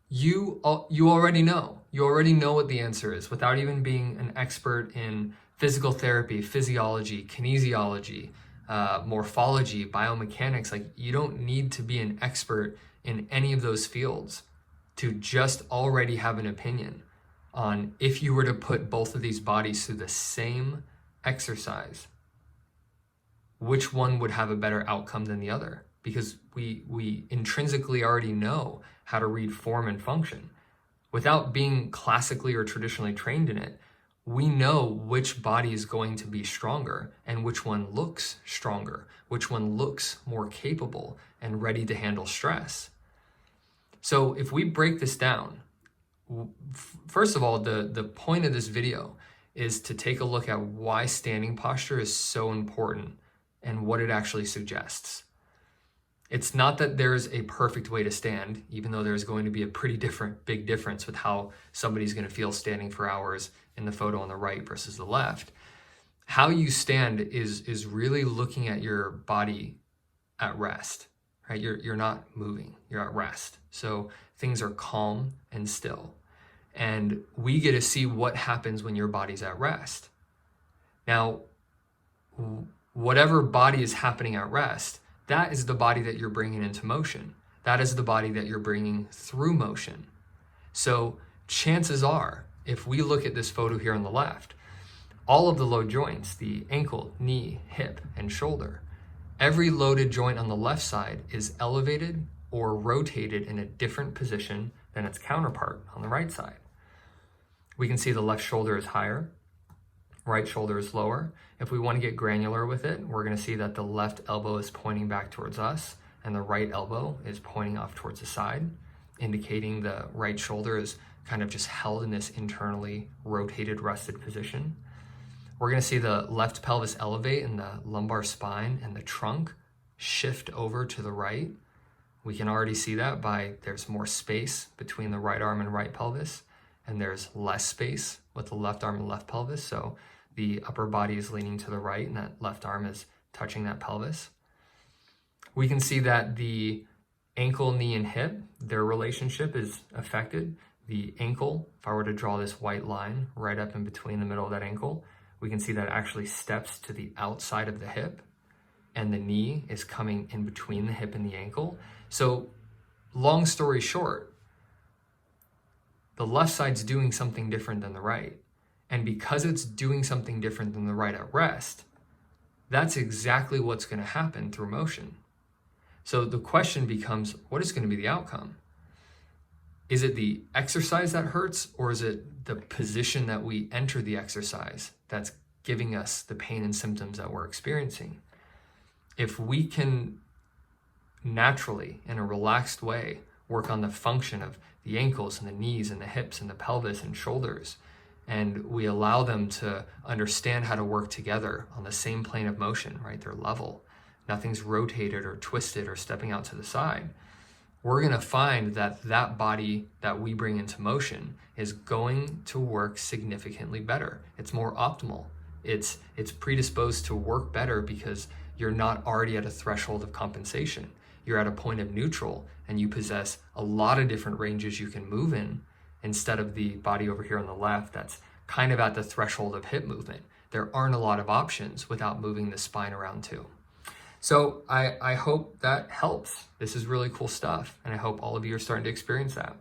You already know. You already know what the answer is without even being an expert in physical therapy, physiology, kinesiology, morphology, biomechanics. Like, you don't need to be an expert in any of those fields to just already have an opinion on if you were to put both of these bodies through the same exercise, which one would have a better outcome than the other, because we intrinsically already know how to read form and function. Without being classically or traditionally trained in it, we know which body is going to be stronger and which one looks stronger, which one looks more capable and ready to handle stress. So if we break this down, first of all, the point of this video is to take a look at why standing posture is so important and what it actually suggests. It's not that there's a perfect way to stand, even though there's going to be a pretty big difference with how somebody's going to feel standing for hours in the photo on the right versus the left. How you stand is really looking at your body at rest, right? You're not moving, you're at rest. So things are calm and still. And we get to see what happens when your body's at rest. Now, whatever body is happening at rest, that is the body that you're bringing into motion. That is the body that you're bringing through motion. So chances are, if we look at this photo here on the left, all of the load joints, the ankle, knee, hip, and shoulder, every loaded joint on the left side is elevated or rotated in a different position than its counterpart on the right side. We can see the left shoulder is higher, right shoulder is lower. If we want to get granular with it, we're going to see that the left elbow is pointing back towards us and the right elbow is pointing off towards the side, indicating the right shoulder is kind of just held in this internally rotated, rested position. We're going to see the left pelvis elevate and the lumbar spine and the trunk shift over to the right. We can already see that by there's more space between the right arm and right pelvis, and there's less space with the left arm and left pelvis. So the upper body is leaning to the right and that left arm is touching that pelvis. We can see that the ankle, knee, and hip, their relationship is affected. The ankle, if I were to draw this white line right up in between the middle of that ankle, we can see that it actually steps to the outside of the hip, and the knee is coming in between the hip and the ankle. So long story short, the left side's doing something different than the right. And because it's doing something different than the right at rest, that's exactly what's going to happen through motion. So the question becomes, what is going to be the outcome? Is it the exercise that hurts, or is it the position that we enter the exercise that's giving us the pain and symptoms that we're experiencing? If we can naturally, in a relaxed way, work on the function of the ankles and the knees and the hips and the pelvis and shoulders, and we allow them to understand how to work together on the same plane of motion, right? They're level. Nothing's rotated or twisted or stepping out to the side. We're going to find that that body that we bring into motion is going to work significantly better. It's more optimal. It's predisposed to work better because you're not already at a threshold of compensation. You're at a point of neutral and you possess a lot of different ranges you can move in, instead of the body over here on the left that's kind of at the threshold of hip movement. There aren't a lot of options without moving the spine around too. So I hope that helps. This is really cool stuff, and I hope all of you are starting to experience that.